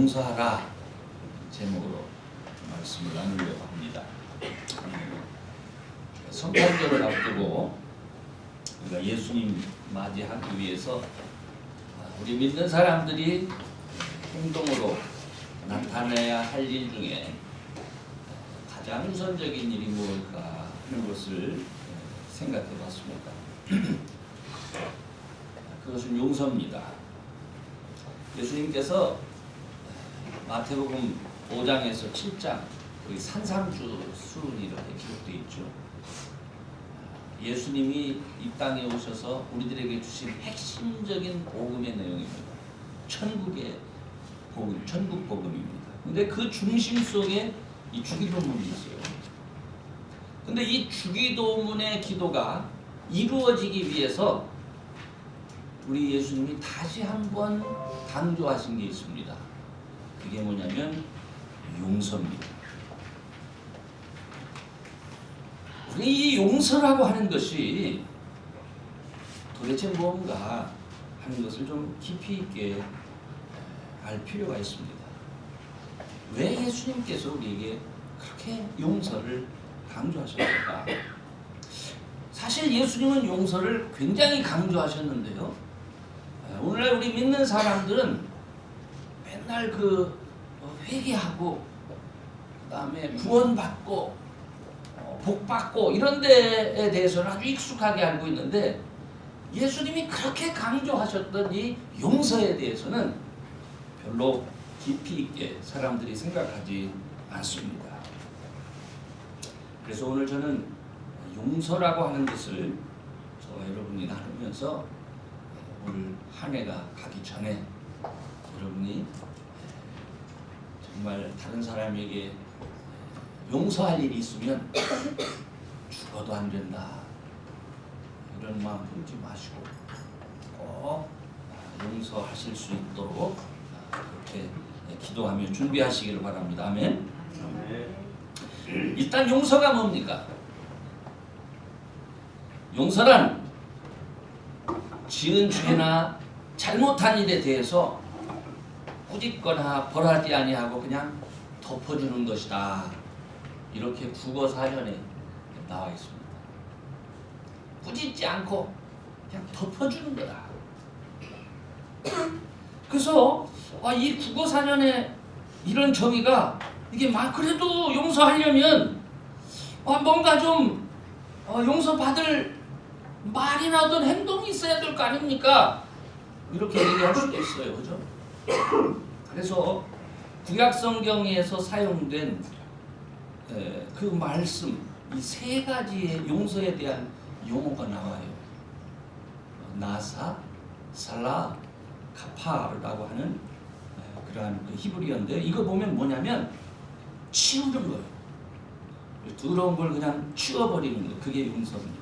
용서하라 제목으로 말씀을 나누려고 합니다. 성탄절을 앞두고 우리가 예수님 맞이하기 위해서 우리 믿는 사람들이 행동으로 나타내야 할 일 중에 가장 우선적인 일이 무엇일까 하는 것을 생각해 봤습니다. 그것은 용서입니다. 예수님께서 마태복음 5장에서 7장 거기 산상수훈이 이렇게 기록되어 있죠. 예수님이 이 땅에 오셔서 우리들에게 주신 핵심적인 복음의 내용입니다. 천국의 복음, 천국 복음입니다. 근데 그 중심 속에 이 주기도문이 있어요. 근데 이 주기도문의 기도가 이루어지기 위해서 우리 예수님이 다시 한번 강조하신 게 있습니다. 그게 뭐냐면 용서입니다. 이 용서라고 하는 것이 도대체 뭔가 하는 것을 좀 깊이 있게 알 필요가 있습니다. 왜 예수님께서 우리에게 그렇게 용서를 강조하셨을까? 사실 예수님은 용서를 굉장히 강조하셨는데요. 오늘날 우리 믿는 사람들은 맨날 회개하고 그 다음에 구원받고 복받고 이런 데에 대해서는 아주 익숙하게 알고 있는데 예수님이 그렇게 강조하셨던 이 용서에 대해서는 별로 깊이 있게 사람들이 생각하지 않습니다. 그래서 오늘 저는 용서라고 하는 것을 저와 여러분이 나누면서 오늘 한 해가 가기 전에 여러분이 정말 다른 사람에게 용서할 일이 있으면 죽어도 안 된다 이런 마음 품지 마시고 꼭 용서하실 수 있도록 그렇게 기도하며 준비하시기를 바랍니다. 아멘. 일단 용서가 뭡니까? 용서란 지은 죄나 잘못한 일에 대해서 꾸짖거나 벌하지 아니하고 그냥 덮어주는 것이다. 이렇게 국어사전에 나와 있습니다. 꾸짖지 않고 그냥 덮어주는 거다. 그래서 이 국어사전에 이런 정의가 이게 그래도 용서하려면 뭔가 좀 용서받을 말이나 어떤 행동이 있어야 될 거 아닙니까? 이렇게 얘기할 수도 있어요. 그죠? 그래서 구약성경에서 사용된 그 말씀, 이 세 가지의 용서에 대한 용어가 나와요. 나사, 살라, 카파르라고 하는 그러한 히브리어인데 이거 보면 뭐냐면 치우는 거예요. 더러운 걸 그냥 치워버리는 거. 그게 용서입니다.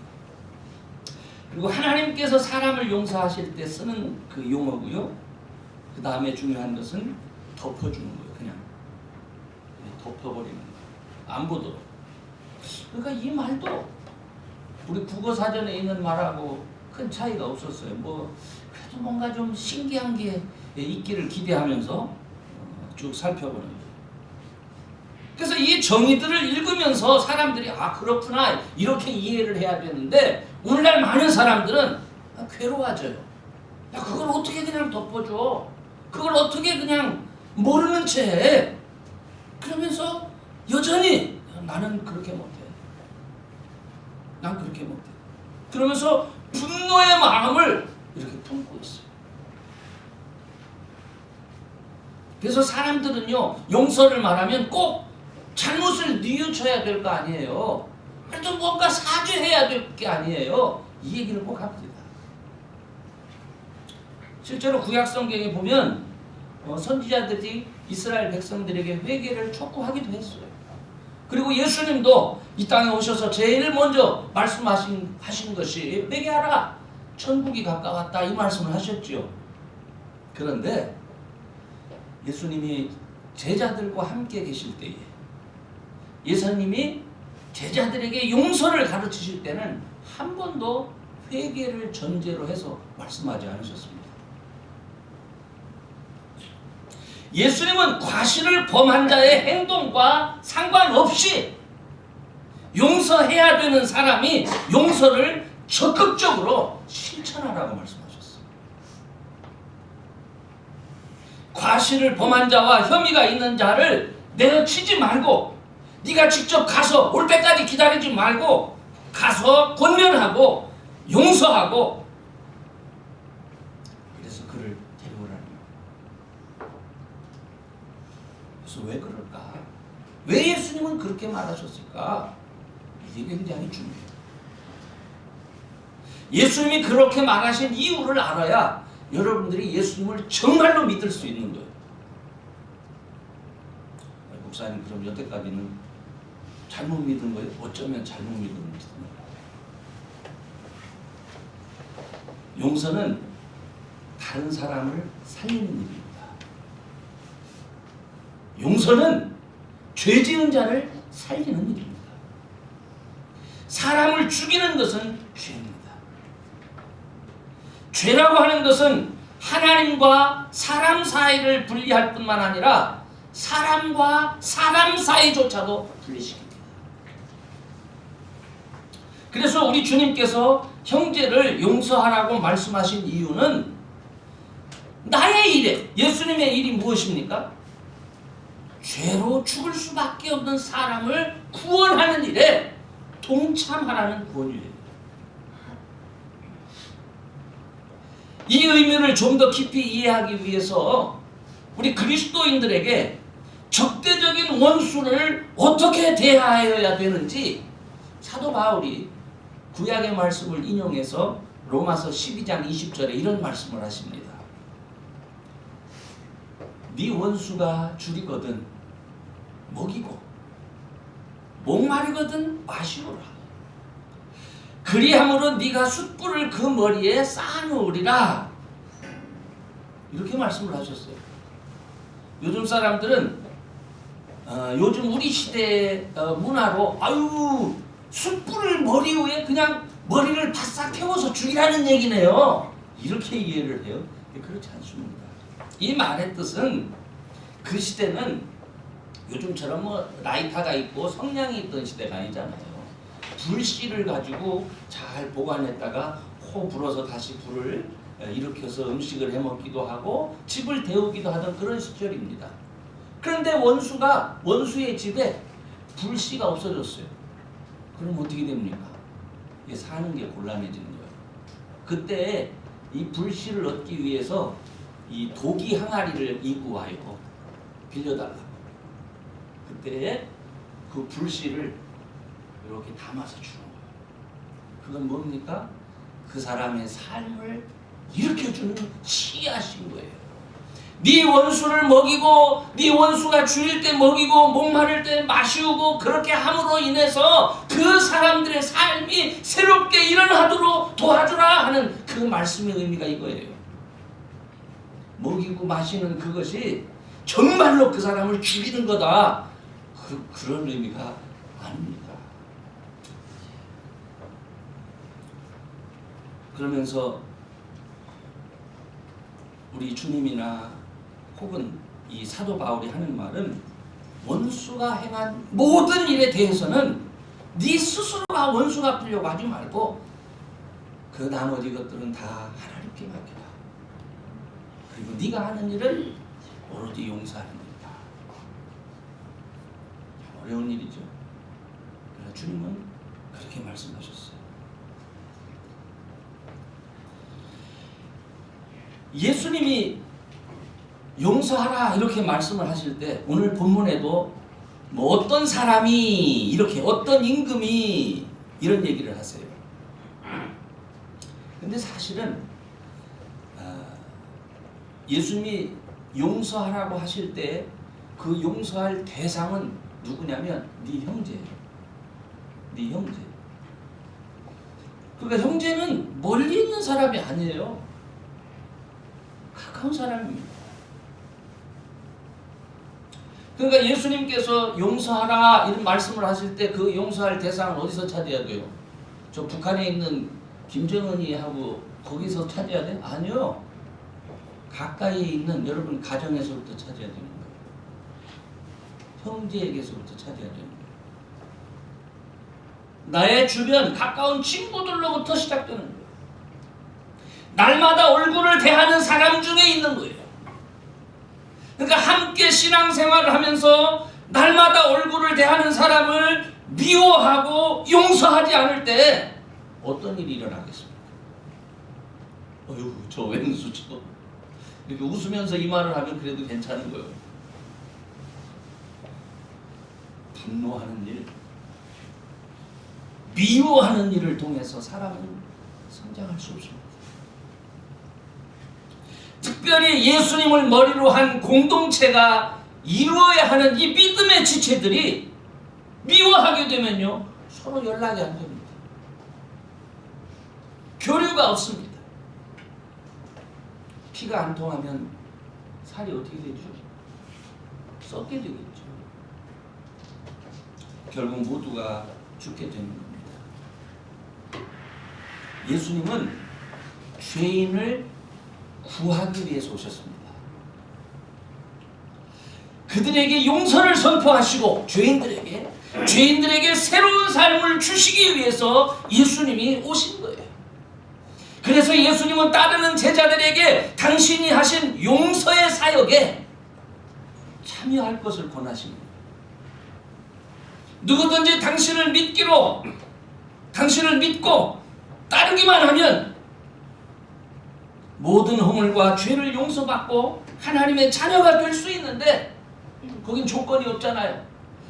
그리고 하나님께서 사람을 용서하실 때 쓰는 그 용어고요. 그 다음에 중요한 것은 덮어주는 거예요. 그냥 덮어버리는 거예요. 안 보도록. 그러니까 이 말도 우리 국어사전에 있는 말하고 큰 차이가 없었어요. 그래도 뭔가 좀 신기한 게 있기를 기대하면서 쭉 살펴보는 거예요. 그래서 이 정의들을 읽으면서 사람들이 그렇구나 이렇게 이해를 해야 되는데 오늘날 많은 사람들은 괴로워져요. 그걸 어떻게 그냥 덮어줘? 그걸 어떻게 그냥 모르는 채 해? 그러면서 여전히 나는 그렇게 못해. 난 그렇게 못해. 그러면서 분노의 마음을 이렇게 품고 있어요. 그래서 사람들은요 용서를 말하면 꼭 잘못을 뉘우쳐야 될 거 아니에요. 그래도 뭔가 사죄해야 될 게 아니에요. 이 얘기를 꼭 합니다. 실제로 구약성경에 보면 선지자들이 이스라엘 백성들에게 회개를 촉구하기도 했어요. 그리고 예수님도 이 땅에 오셔서 제일 먼저 말씀하신 것이 회개하라. 천국이 가까웠다. 이 말씀을 하셨죠. 그런데 예수님이 제자들과 함께 계실 때에 예수님이 제자들에게 용서를 가르치실 때는 한 번도 회개를 전제로 해서 말씀하지 않으셨습니다. 예수님은 과실을 범한 자의 행동과 상관없이 용서해야 되는 사람이 용서를 적극적으로 실천하라고 말씀하셨어요. 과실을 범한 자와 혐의가 있는 자를 내어치지 말고 네가 직접 가서 올 때까지 기다리지 말고 가서 권면하고 용서하고 그래서 그를 데려오라는 거예요. 그래서 왜 그럴까? 왜 예수님은 그렇게 말하셨을까? 이게 굉장히 중요해요. 예수님이 그렇게 말하신 이유를 알아야 여러분들이 예수님을 정말로 믿을 수 있는 거예요. 목사님 그럼 여태까지는 잘못 믿은 거예요? 어쩌면 잘못 믿은 거예요. 용서는 다른 사람을 살리는 일입니다. 용서는 죄 지은 자를 살리는 일입니다. 사람을 죽이는 것은 죄입니다. 죄라고 하는 것은 하나님과 사람 사이를 분리할 뿐만 아니라 사람과 사람 사이조차도 분리시킵니다. 그래서 우리 주님께서 형제를 용서하라고 말씀하신 이유는 나의 일에, 예수님의 일이 무엇입니까? 죄로 죽을 수밖에 없는 사람을 구원하는 일에 동참하라는 권유예요. 이 의미를 좀 더 깊이 이해하기 위해서 우리 그리스도인들에게 적대적인 원수를 어떻게 대하여야 되는지 사도 바울이 구약의 말씀을 인용해서 로마서 12장 20절에 이런 말씀을 하십니다. 네 원수가 줄이거든 먹이고 목마르거든 마시오라. 그리함으로 네가 숯불을 그 머리에 쌓아놓으리라. 이렇게 말씀을 하셨어요. 요즘 사람들은 요즘 우리 시대의 문화로 아유 숯불을 머리 위에 그냥 머리를 바싹 태워서 죽이라는 얘기네요. 이렇게 이해를 해요. 그렇지 않습니다. 이 말의 뜻은 그 시대는 요즘처럼 뭐 라이터가 있고 성냥이 있던 시대가 아니잖아요. 불씨를 가지고 잘 보관했다가 호 불어서 다시 불을 일으켜서 음식을 해먹기도 하고 집을 데우기도 하던 그런 시절입니다. 그런데 원수의 집에 불씨가 없어졌어요. 그럼 어떻게 됩니까? 이게 사는 게 곤란해지는 거예요. 그때 이 불씨를 얻기 위해서 이 도기 항아리를 입고 와요. 빌려달라고. 그때 그 불씨를 이렇게 담아서 주는 거예요. 그건 뭡니까? 그 사람의 삶을 일으켜주는 씨앗인 거예요. 네 원수를 먹이고 네 원수가 줄일 때 먹이고 목마를 때 마시우고 그렇게 함으로 인해서 그 사람들의 삶이 새롭게 일어나도록 도와주라 하는 그 말씀의 의미가 이거예요. 먹이고 마시는 그것이 정말로 그 사람을 죽이는 거다. 그런 의미가 아닙니다. 그러면서 우리 주님이나 혹은 이 사도 바울이 하는 말은 원수가 행한 모든 일에 대해서는 네 스스로가 원수 갚으려고 하지 말고 그 나머지 것들은 다 하나님께 맡겨라. 그리고 네가 하는 일은 오로지 용서하는 일이다. 어려운 일이죠. 그러나 주님은 그렇게 말씀하셨어요. 예수님이 용서하라 이렇게 말씀을 하실 때 오늘 본문에도 뭐 어떤 사람이 이렇게 어떤 임금이 이런 얘기를 하세요. 근데 사실은 예수님이 용서하라고 하실 때 그 용서할 대상은 누구냐면 네 형제예요. 네 형제. 그러니까 형제는 멀리 있는 사람이 아니에요. 가까운 사람입니다. 그러니까 예수님께서 용서하라 이런 말씀을 하실 때 그 용서할 대상은 어디서 찾아야 돼요? 저 북한에 있는 김정은이하고 거기서 찾아야 돼? 아니요. 가까이에 있는 여러분 가정에서부터 찾아야 되는 거예요. 형제에게서부터 찾아야 되는 거예요. 나의 주변 가까운 친구들로부터 시작되는 거예요. 날마다 얼굴을 대하는 사람 중에 있는 거예요. 그러니까 함께 신앙생활을 하면서 날마다 얼굴을 대하는 사람을 미워하고 용서하지 않을 때 어떤 일이 일어나겠습니까? 어휴, 저 왼수죠. 이렇게 웃으면서 이 말을 하면 그래도 괜찮은 거예요. 분노하는 일, 미워하는 일을 통해서 사람은 성장할 수 없습니다. 특별히 예수님을 머리로 한 공동체가 이루어야 하는 이 믿음의 지체들이 미워하게 되면요, 서로 연락이 안 됩니다. 교류가 없습니다. 피가 안 통하면 살이 어떻게 되죠? 썩게 되겠죠. 결국 모두가 죽게 되는 겁니다. 예수님은 죄인을 구하기 위해서 오셨습니다. 그들에게 용서를 선포하시고 죄인들에게 새로운 삶을 주시기 위해서 예수님이 오신 거예요. 그래서 예수님은 따르는 제자들에게 당신이 하신 용서의 사역에 참여할 것을 권하십니다. 누구든지 당신을 믿고 따르기만 하면 모든 허물과 죄를 용서받고 하나님의 자녀가 될 수 있는데, 거긴 조건이 없잖아요.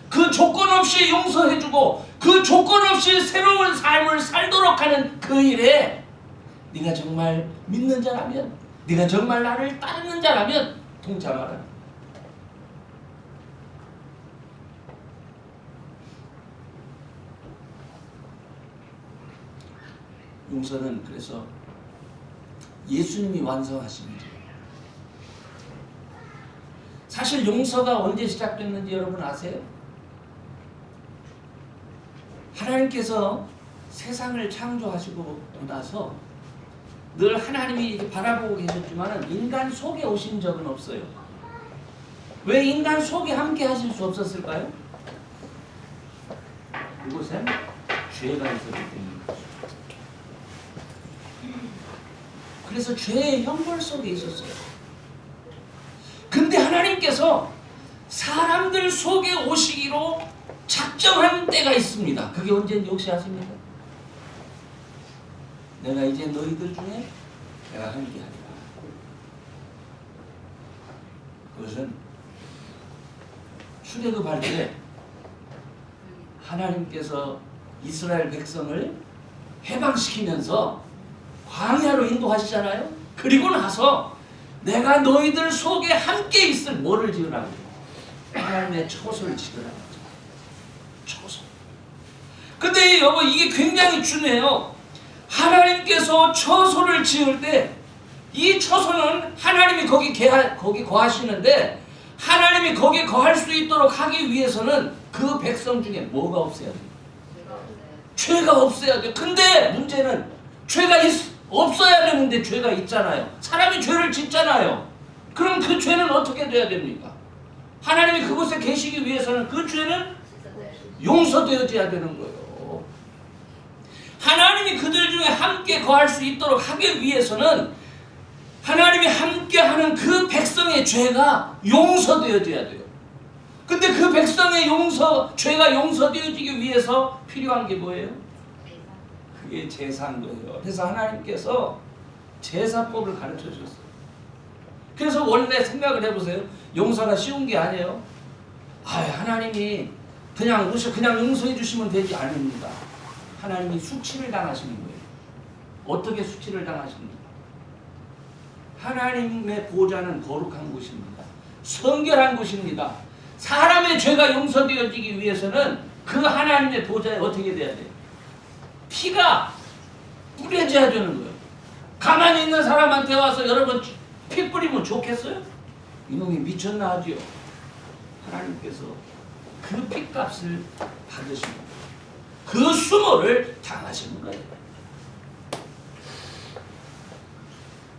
그 조건 없이 용서해주고 그 조건 없이 새로운 삶을 살도록 하는 그 일에 네가 정말 믿는 자라면, 네가 정말 나를 따르는 자라면 동참하라. 용서는 그래서 예수님이 완성하신 일이에요. 사실 용서가 언제 시작됐는지 여러분 아세요? 하나님께서 세상을 창조하시고 나서 늘 하나님이 이렇게 바라보고 계셨지만 인간 속에 오신 적은 없어요. 왜 인간 속에 함께 하실 수 없었을까요? 그곳엔 죄가 있었기 때문입니다. 그래서 죄의 형벌 속에 있었어요. 근데 하나님께서 사람들 속에 오시기로 작정한 때가 있습니다. 그게 언제인지 혹시 아십니까? 내가 이제 너희들 중에 내가 함께 하리라. 그것은 출애굽할 때 하나님께서 이스라엘 백성을 해방시키면서 광야로 인도하시잖아요. 그리고 나서 내가 너희들 속에 함께 있을 뭐를 지으라고? 하나님의 처소를 지으라고. 처소. 근데 여보, 이게 굉장히 중요해요. 하나님께서 처소를 지을 때 이 처소는 하나님이 거기 거하시는데, 하나님이 거기 거할 수 있도록 하기 위해서는 그 백성 중에 뭐가 없어야 돼요? 죄가 없어야 돼요. 근데 문제는 죄가 없어야 되는데 죄가 있잖아요. 사람이 죄를 짓잖아요. 그럼 그 죄는 어떻게 돼야 됩니까? 하나님이 그곳에 계시기 위해서는 그 죄는 용서되어져야 되는 거예요. 하나님이 그들 중에 함께 거할 수 있도록 하기 위해서는 하나님이 함께하는 그 백성의 죄가 용서되어져야 돼요. 근데 그 백성의 죄가 용서되어지기 위해서 필요한 게 뭐예요? 그게 제사인 거예요. 그래서 하나님께서 제사법을 가르쳐 주셨어요. 그래서 원래 생각을 해보세요. 용서가 쉬운 게 아니에요. 하나님이 그냥 용서해 주시면 되지 않습니다. 하나님이 수치를 당하시는 거예요. 어떻게 수치를 당하십니까? 하나님의 보좌는 거룩한 곳입니다. 성결한 곳입니다. 사람의 죄가 용서되어지기 위해서는 그 하나님의 보좌에 어떻게 돼야 돼요? 피가 뿌려져야 되는 거예요. 가만히 있는 사람한테 와서 여러분 피 뿌리면 좋겠어요? 이놈이 미쳤나 하지요. 하나님께서 그 피값을 받으십니다. 그 수모를 당하시는 거예요.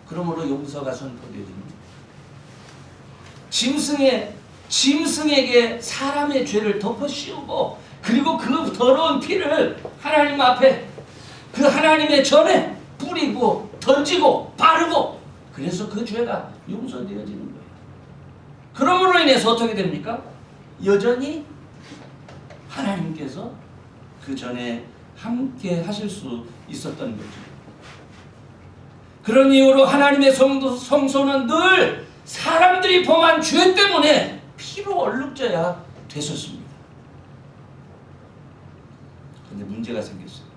그러므로 용서가 선포되는 짐승에게 사람의 죄를 덮어 씌우고 그리고 그 더러운 피를 하나님 앞에 그 하나님의 전에 뿌리고 던지고 바르고 그래서 그 죄가 용서되어지는 거예요. 그러므로 인해서 어떻게 됩니까? 여전히 하나님께서 그 전에 함께 하실 수 있었던 거죠. 그런 이유로 하나님의 성소는 늘 사람들이 범한 죄 때문에 피로 얼룩져야 됐었습니다. 그런데 문제가 생겼어요.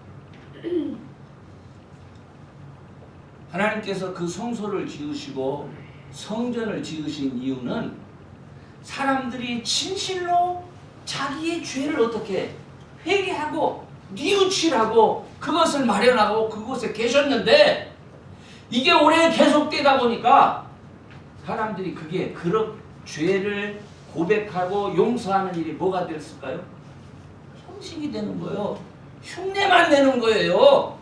하나님께서 그 성소를 지으시고 성전을 지으신 이유는 사람들이 진실로 자기의 죄를 어떻게 회개하고 뉘우치라고 그것을 마련하고 그곳에 계셨는데 이게 오래 계속되다 보니까 사람들이 그게 그런 죄를 고백하고 용서하는 일이 뭐가 됐을까요? 형식이 되는 거예요. 흉내만 내는 거예요.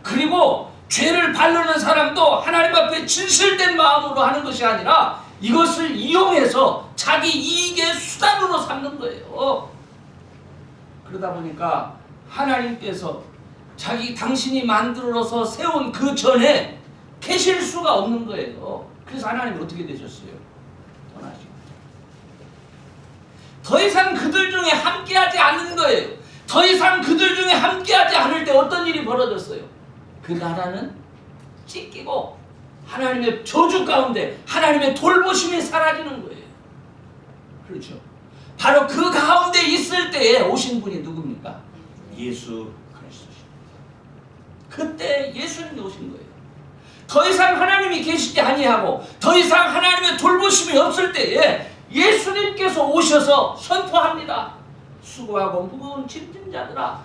그리고 죄를 바르는 사람도 하나님 앞에 진실된 마음으로 하는 것이 아니라 이것을 이용해서 자기 이익의 수단으로 삼는 거예요. 그러다 보니까 하나님께서 당신이 만들어서 세운 그 전에 계실 수가 없는 거예요. 그래서 하나님이 어떻게 되셨어요? 떠나시고 더 이상 그들 중에 함께하지 않는 거예요. 더 이상 그들 중에 함께하지 않을 때 어떤 일이 벌어졌어요? 그 나라는 찢기고 하나님의 저주 가운데 하나님의 돌보심이 사라지는 거예요. 그렇죠? 바로 그 가운데 있을 때에 오신 분이 누굽니까? 예수 그리스도십니다. 그때 예수님이 오신 거예요. 더 이상 하나님이 계시지 아니하고 더 이상 하나님의 돌보심이 없을 때에 예수님께서 오셔서 선포합니다. 수고하고 무거운 짐진 자들아 다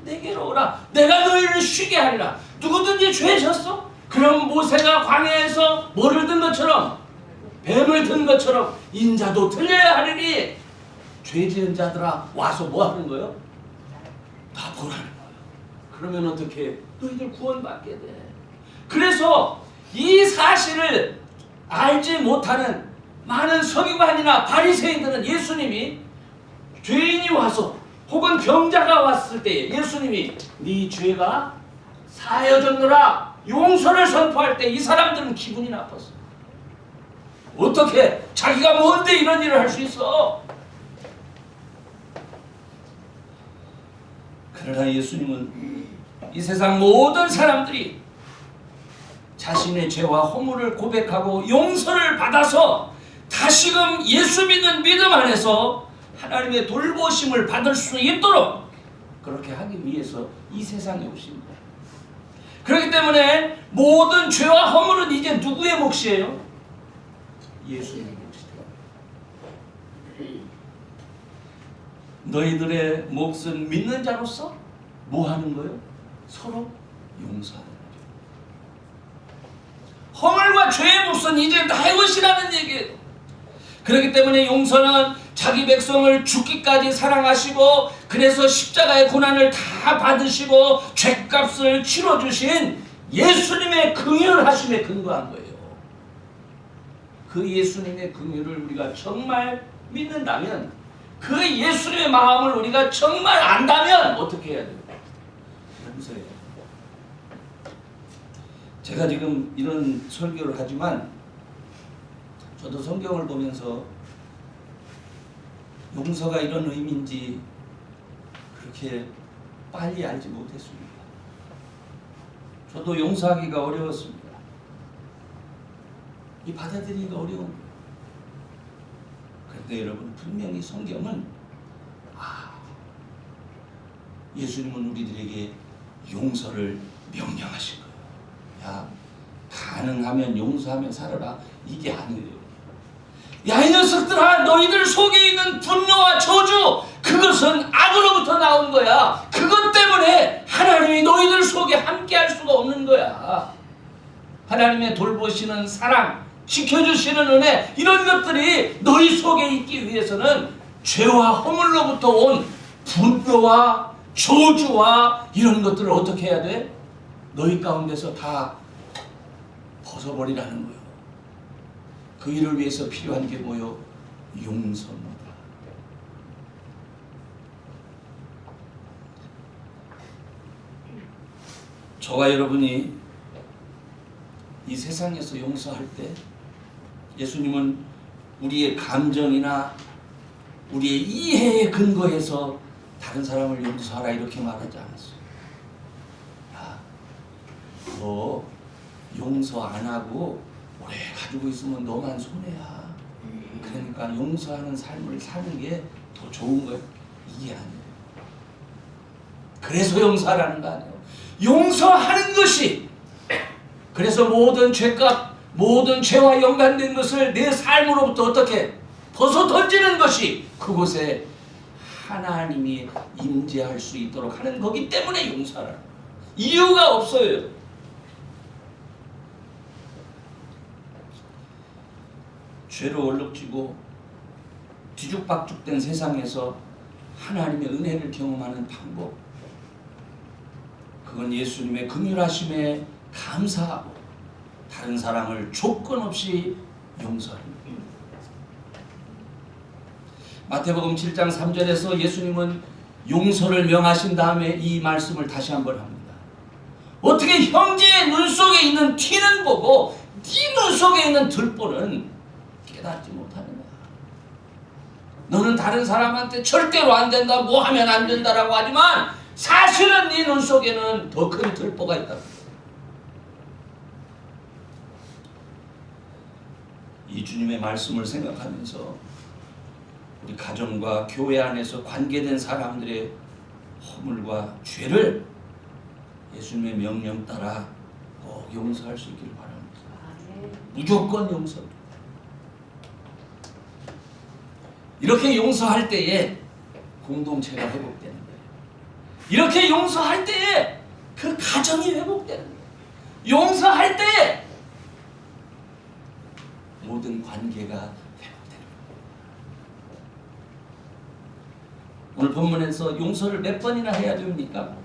내게로 오라. 내가 너희를 쉬게 하리라. 누구든지 죄 졌어? 그럼 모세가 광야에서 뭐를 든 것처럼 뱀을 든 것처럼 인자도 들려야 하리니 죄 지은 자들아 와서 뭐 하는 거예요? 다 보라는 거예요. 그러면 어떻게 너희들 구원받게 돼. 그래서 이 사실을 알지 못하는 많은 서기관이나 바리새인들은 예수님이 죄인이 와서 혹은 병자가 왔을 때 예수님이 네 죄가 사여졌노라 용서를 선포할 때 이 사람들은 기분이 나빴어. 어떻게 자기가 뭔데 이런 일을 할 수 있어? 그러나 예수님은 이 세상 모든 사람들이 자신의 죄와 허물을 고백하고 용서를 받아서 다시금 예수 믿는 믿음 안에서 하나님의 돌보심을 받을 수 있도록 그렇게 하기 위해서 이 세상에 오십니다. 그렇기 때문에 모든 죄와 허물은 이제 누구의 몫이에요? 예수님의 몫이다. 너희들의 몫은 믿는 자로서 뭐 하는 거예요? 서로 용서하는 거죠. 허물과 죄의 몫은 이제 나의 것이라는 얘기예요. 그렇기 때문에 용서는 자기 백성을 죽기까지 사랑하시고 그래서 십자가의 고난을 다 받으시고 죄값을 치러주신 예수님의 긍휼하심에 근거한 거예요. 그 예수님의 긍휼을 우리가 정말 믿는다면 그 예수님의 마음을 우리가 정말 안다면 어떻게 해야 돼요? 용서해야 돼요. 제가 지금 이런 설교를 하지만 저도 성경을 보면서 용서가 이런 의미인지 그렇게 빨리 알지 못했습니다. 저도 용서하기가 어려웠습니다. 이 받아들이기가 어려운 거예요. 그런데 여러분 분명히 성경은 예수님은 우리들에게 용서를 명령하신 거예요. 야, 가능하면 용서하며 살아라. 이게 아니에요. 야, 이 녀석들아, 너희들 속에 있는 분노와 저주, 그것은 악으로부터 나온 거야. 그것 때문에 하나님이 너희들 속에 함께할 수가 없는 거야. 하나님의 돌보시는 사랑, 지켜주시는 은혜, 이런 것들이 너희 속에 있기 위해서는 죄와 허물로부터 온 분노와 저주와 이런 것들을 어떻게 해야 돼? 너희 가운데서 다 벗어버리라는 거예요. 그 일을 위해서 필요한 게 뭐요? 용서입니다. 저와 여러분이 이 세상에서 용서할 때 예수님은 우리의 감정이나 우리의 이해에 근거해서 다른 사람을 용서하라 이렇게 말하지 않았어요. 야, 너 용서 안 하고 오래 가지고 있으면 너만 손해야. 그러니까 용서하는 삶을 사는 게 더 좋은 거예요. 이게 아니에요. 그래서 용서하라는 거 아니에요. 용서하는 것이, 그래서 모든 죄값, 모든 죄와 연관된 것을 내 삶으로부터 어떻게 벗어 던지는 것이 그곳에 하나님이 임재할 수 있도록 하는 거기 때문에 용서하라. 이유가 없어요. 죄로 얼룩지고 뒤죽박죽된 세상에서 하나님의 은혜를 경험하는 방법, 그건 예수님의 긍휼하심에 감사하고 다른 사람을 조건 없이 용서하는 겁니다. 마태복음 7장 3절에서 예수님은 용서를 명하신 다음에 이 말씀을 다시 한번 합니다. 어떻게 형제의 눈 속에 있는 티는 보고 네 눈 속에 있는 들보는 깨닫지 못하느냐. 너는 다른 사람한테 절대로 안 된다, 뭐 하면 안 된다라고 하지만 사실은 네 눈 속에는 더 큰 들보가 있다. 이 주님의 말씀을 생각하면서 우리 가정과 교회 안에서 관계된 사람들의 허물과 죄를 예수님의 명령 따라 꼭 용서할 수 있기를 바랍니다. 무조건 용서. 이렇게 용서할 때에 공동체가 회복되는 거예요. 이렇게 용서할 때에 그 가정이 회복되는 거예요. 용서할 때에 모든 관계가 회복되는 거예요. 오늘 본문에서 용서를 몇 번이나 해야 됩니까?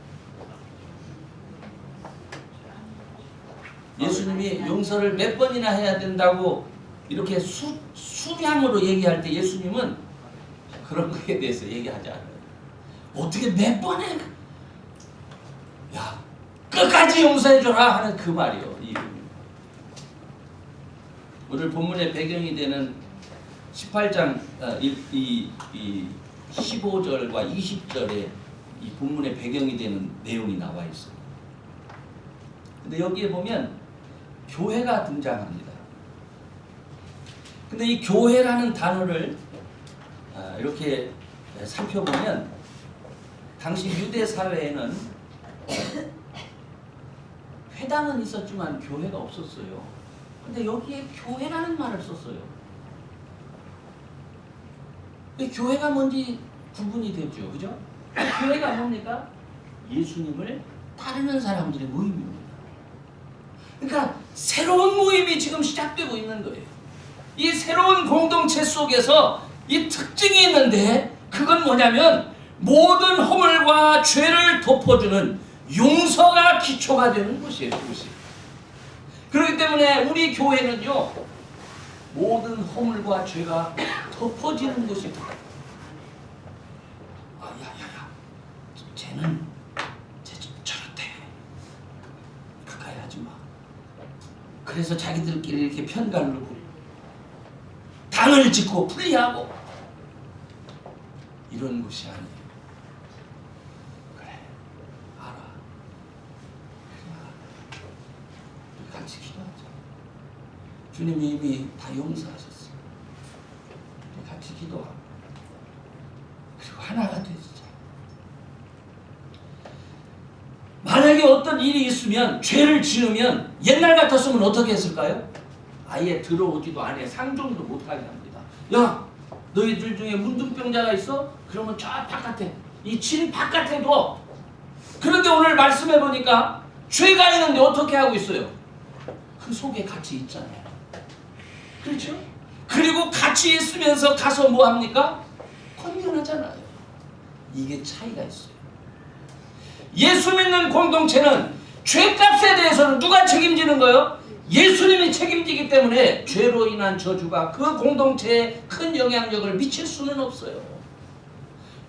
예수님이 용서를 몇 번이나 해야 된다고 이렇게 수량으로 얘기할 때 예수님은 그런 거에 대해서 얘기하지 않아요. 어떻게 몇 번에 야 끝까지 용서해줘라 하는 그 말이요. 오늘 본문의 배경이 되는 18장 15절과 20절에 이 본문의 배경이 되는 내용이 나와 있어요. 근데 여기에 보면 교회가 등장합니다. 근데 이 교회라는 단어를 이렇게 살펴보면 당시 유대 사회에는 회당은 있었지만 교회가 없었어요. 근데 여기에 교회라는 말을 썼어요. 교회가 뭔지 구분이 되죠. 그죠? 교회가 뭡니까? 예수님을 따르는 사람들의 모임입니다. 그러니까 새로운 모임이 지금 시작되고 있는 거예요. 이 새로운 공동체 속에서 이 특징이 있는데 그건 뭐냐면 모든 허물과 죄를 덮어주는 용서가 기초가 되는 것이에요. 그것이. 그렇기 때문에 우리 교회는요 모든 허물과 죄가 덮어지는 것입니다. 야야야 쟤는 저렇대 가까이 하지 마. 그래서 자기들끼리 이렇게 편가르고 당을 짓고 풀이하고 이런 것이 아니에요. 그래 알아. 우리 같이 기도하자. 주님이 이미 다 용서하셨어요. 우리 같이 기도하고 그리고 하나가 되자. 만약에 어떤 일이 있으면 죄를 지으면 옛날 같았으면 어떻게 했을까요? 아예 들어오지도 않아. 상종도 못하게 합니다. 야 너희들 중에 문둥병자가 있어? 그러면 저 바깥에 이 진 바깥에 둬. 그런데 오늘 말씀해 보니까 죄가 있는데 어떻게 하고 있어요? 그 속에 같이 있잖아요. 그렇죠? 그리고 같이 있으면서 가서 뭐 합니까? 건면하잖아요. 이게 차이가 있어요. 예수 믿는 공동체는 죄값에 대해서는 누가 책임지는 거예요? 예수님이 책임지기 때문에 죄로 인한 저주가 그 공동체에 큰 영향력을 미칠 수는 없어요.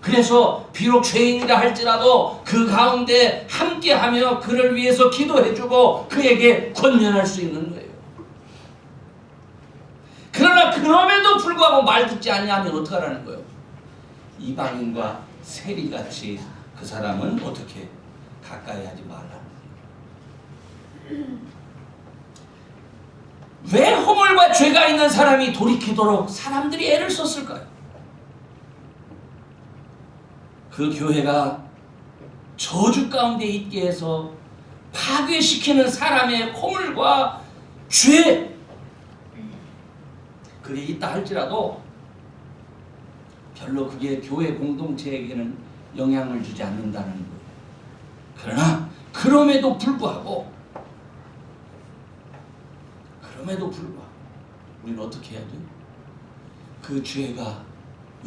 그래서 비록 죄인이라 할지라도 그 가운데 함께하며 그를 위해서 기도해주고 그에게 권면할 수 있는 거예요. 그러나 그럼에도 불구하고 말 듣지 않냐면 어떡하라는 거예요? 이방인과 세리같이 그 사람은 어떻게 가까이 하지 말라는 거예요. 왜 허물과 죄가 있는 사람이 돌이키도록 사람들이 애를 썼을까요? 그 교회가 저주 가운데 있게 해서 파괴시키는 사람의 허물과 죄, 그게 있다 할지라도 별로 그게 교회 공동체에게는 영향을 주지 않는다는 거예요. 그러나 그럼에도 불구하고 우리는 어떻게 해야 돼요? 그 죄가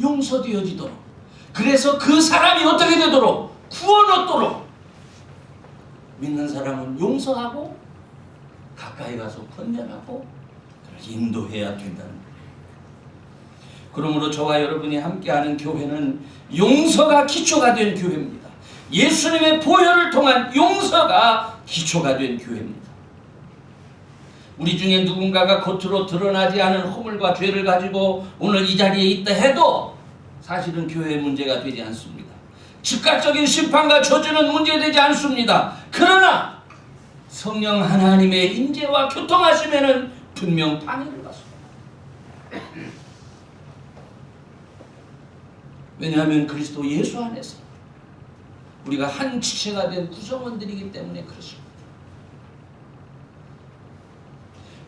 용서되어지도록, 그래서 그 사람이 어떻게 되도록, 구원 얻도록 믿는 사람은 용서하고 가까이 가서 권면하고 인도해야 된다는 거예요. 그러므로 저와 여러분이 함께하는 교회는 용서가 기초가 된 교회입니다. 예수님의 보혈을 통한 용서가 기초가 된 교회입니다. 우리 중에 누군가가 겉으로 드러나지 않은 허물과 죄를 가지고 오늘 이 자리에 있다 해도 사실은 교회의 문제가 되지 않습니다. 즉각적인 심판과 저주는 문제되지 않습니다. 그러나 성령 하나님의 임재와 교통하심에는 분명 방해를 받습니다. 왜냐하면 그리스도 예수 안에서 우리가 한 지체가 된 구성원들이기 때문에 그렇습니다.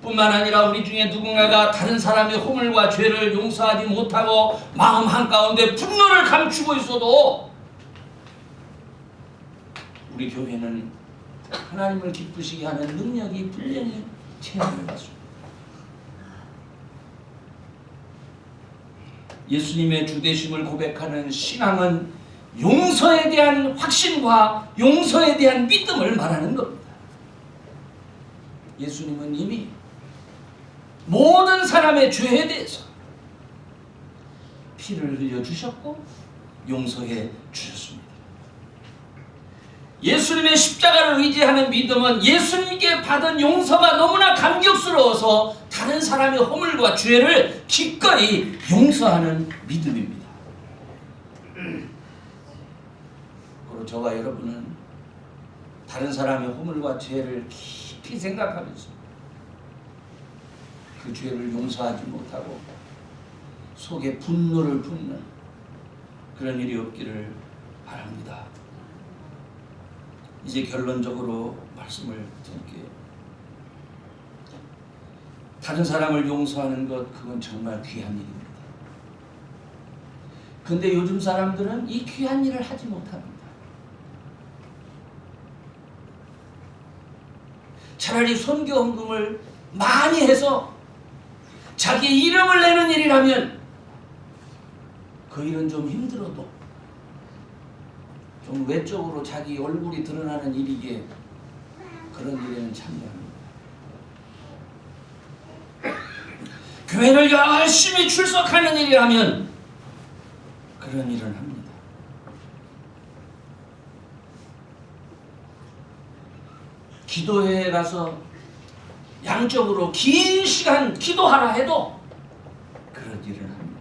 뿐만 아니라 우리 중에 누군가가 다른 사람의 허물과 죄를 용서하지 못하고 마음 한가운데 분노를 감추고 있어도 우리 교회는 하나님을 기쁘시게 하는 능력이 분명히 체험을 받습니다. 예수님의 주되심을 고백하는 신앙은 용서에 대한 확신과 용서에 대한 믿음을 말하는 겁니다. 예수님은 이미 모든 사람의 죄에 대해서 피를 흘려주셨고 용서해 주셨습니다. 예수님의 십자가를 의지하는 믿음은 예수님께 받은 용서가 너무나 감격스러워서 다른 사람의 허물과 죄를 기꺼이 용서하는 믿음입니다. 그리고 저와 여러분은 다른 사람의 허물과 죄를 깊이 생각하면서 그 죄를 용서하지 못하고 속에 분노를 품는 그런 일이 없기를 바랍니다. 이제 결론적으로 말씀을 드릴게요. 다른 사람을 용서하는 것, 그건 정말 귀한 일입니다. 근데 요즘 사람들은 이 귀한 일을 하지 못합니다. 차라리 선교 헌금을 많이 해서 자기 이름을 내는 일이라면 그 일은 좀 힘들어도 좀 외적으로 자기 얼굴이 드러나는 일이기에 그런 일에는 참여합니다. 교회를 열심히 출석하는 일이라면 그런 일은 합니다. 기도회에 가서 양적으로 긴 시간 기도하라 해도 그런 일은 합니다.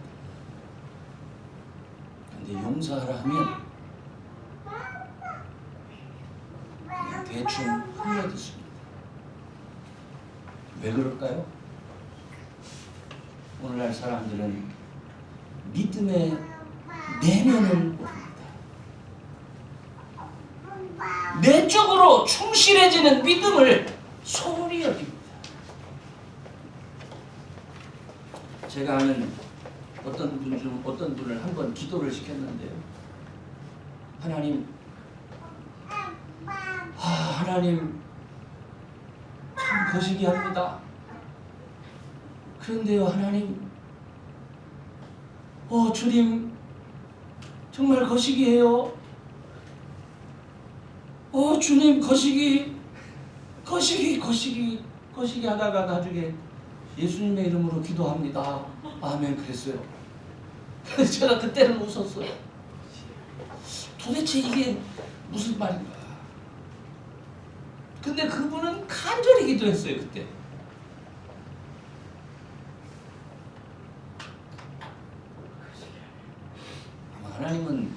그런데 용서하라 하면 그냥 대충 흘려듣습니다. 왜 그럴까요? 오늘날 사람들은 믿음의 내면을 모릅니다. 내적으로 충실해지는 믿음을 소홀히 여깁니다. 제가 아는 어떤 분을 한번 기도를 시켰는데요. 하나님, 하나님 참 거시기합니다. 그런데요, 하나님, 주님 정말 거시기해요. 주님 거시기. 거시기 하다가 나중에 예수님의 이름으로 기도합니다. 아멘 그랬어요. 제가 그때는 웃었어요. 도대체 이게 무슨 말인가. 근데 그분은 간절히 기도했어요. 그때. 아마 하나님은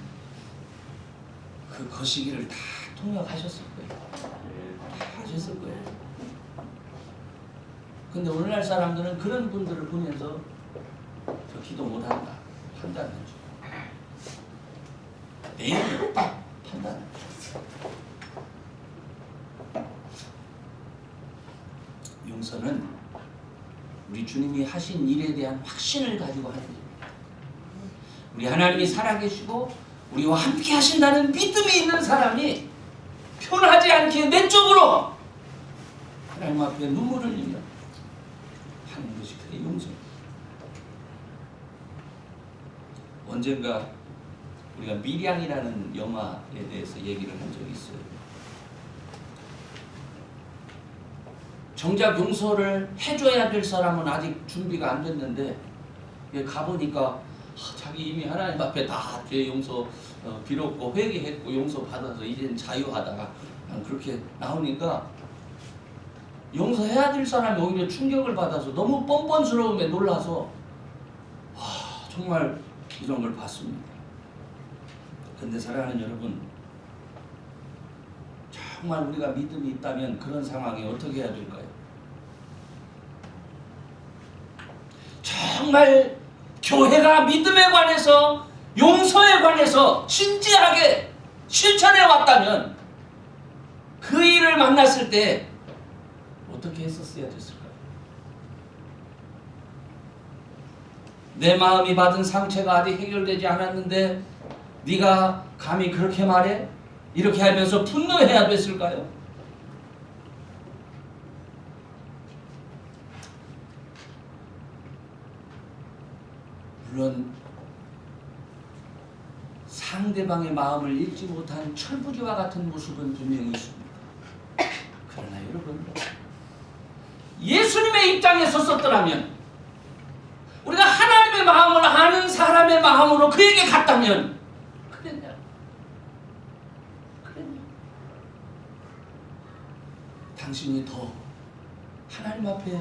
그 거시기를 다 통역하셨을 거예요. 다 하셨을 거예요. 근데 오늘날 사람들은 그런 분들을 보면서 저 기도 못한다 판단하죠. 내용이 없다 판단하죠. 용서는 우리 주님이 하신 일에 대한 확신을 가지고 하는 일입니다. 우리 하나님이 살아계시고 우리와 함께 하신다는 믿음이 있는 사람이 편하지 않게 내적으로 하나님 앞에 눈물을 흘리며 하는 것이 그게 용서입니다. 언젠가 우리가 밀양이라는 영화에 대해서 얘기를 한 적이 있어요. 정작 용서를 해줘야 될 사람은 아직 준비가 안 됐는데 가보니까 자기 이미 하나님 앞에 다 죄 용서 빌었고 회개했고 용서 받아서 이제는 자유하다가 그렇게 나오니까 용서해야 될 사람이 오히려 충격을 받아서 너무 뻔뻔스러움에 놀라서 정말 이런 걸 봤습니다. 근데 사랑하는 여러분, 정말 우리가 믿음이 있다면 그런 상황에 어떻게 해야 될까요? 정말 교회가 믿음에 관해서 용서에 관해서 진지하게 실천해 왔다면 그 일을 만났을 때 어떻게 했었어야 됐을까요? 내 마음이 받은 상처가 아직 해결되지 않았는데 네가 감히 그렇게 말해? 이렇게 하면서 분노해야 됐을까요? 물론 상대방의 마음을 읽지 못한 철부지와 같은 모습은 분명히 있습니다. 그러나 여러분, 예수님의 입장에 섰었더라면, 우리가 하나님의 마음을 아는 사람의 마음으로 그에게 갔다면 그랬냐? 당신이 더 하나님 앞에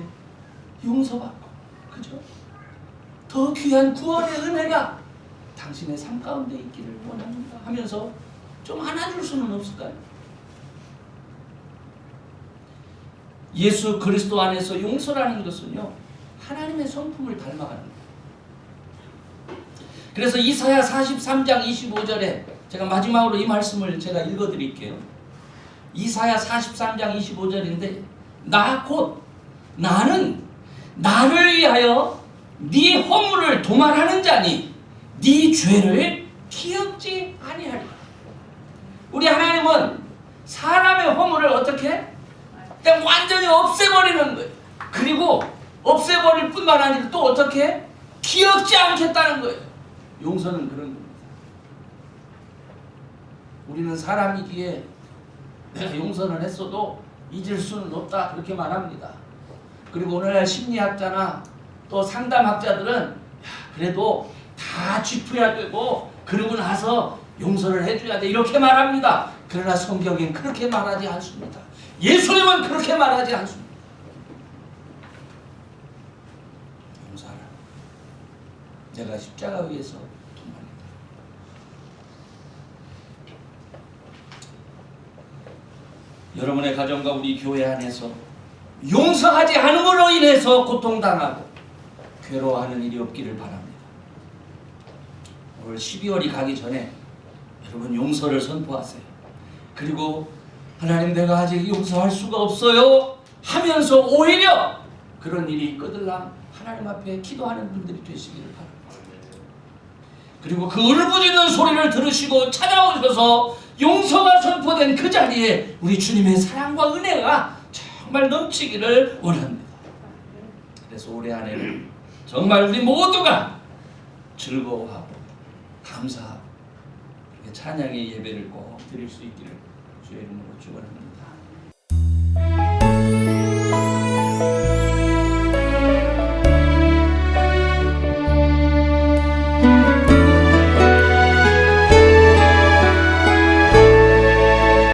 용서받고, 그죠? 더 귀한 구원의 은혜가 당신의 삶 가운데 있기를 원합니다 하면서 좀 안아줄 수는 없을까요? 예수 그리스도 안에서 용서라는 것은요, 하나님의 성품을 닮아가는 거예요. 그래서 이사야 43장 25절에 제가 마지막으로 이 말씀을 제가 읽어드릴게요. 이사야 43장 25절인데 나 곧 나는 나를 위하여 네 허물을 도말하는 자니 네 죄를 기억지 아니하리라. 우리 하나님은 사람의 허물을 어떻게? 그냥 완전히 없애버리는 거예요. 그리고 없애버릴 뿐만 아니라 또 어떻게? 기억지 않겠다는 거예요. 용서는 그런 겁니다. 우리는 사람이기에 내가 용서를 했어도 잊을 수는 없다 그렇게 말합니다. 그리고 오늘날 심리학자나 또 상담학자들은 그래도 다 짚어야 되고 그러고 나서 용서를 해줘야 돼 이렇게 말합니다. 그러나 성경엔 그렇게 말하지 않습니다. 예수님은 그렇게 말하지 않습니다. 용서하라. 내가 십자가 위에서 도말했다. 여러분의 가정과 우리 교회 안에서 용서하지 않음으로 인해서 고통당하고 괴로워하는 일이 없기를 바랍니다. 올 12월이 가기 전에 여러분 용서를 선포하세요. 그리고 하나님 내가 아직 용서할 수가 없어요 하면서 오히려 그런 일이 꺼들랑 하나님 앞에 기도하는 분들이 되시기를 바랍니다. 그리고 그 울부짖는 소리를 들으시고 찾아오셔서 용서가 선포된 그 자리에 우리 주님의 사랑과 은혜가 정말 넘치기를 원합니다. 그래서 올해 한 해를 정말 우리 모두가 즐거워하고 감사하고 찬양의 예배를 꼭 드릴 수 있기를 주의 이름으로 축원합니다.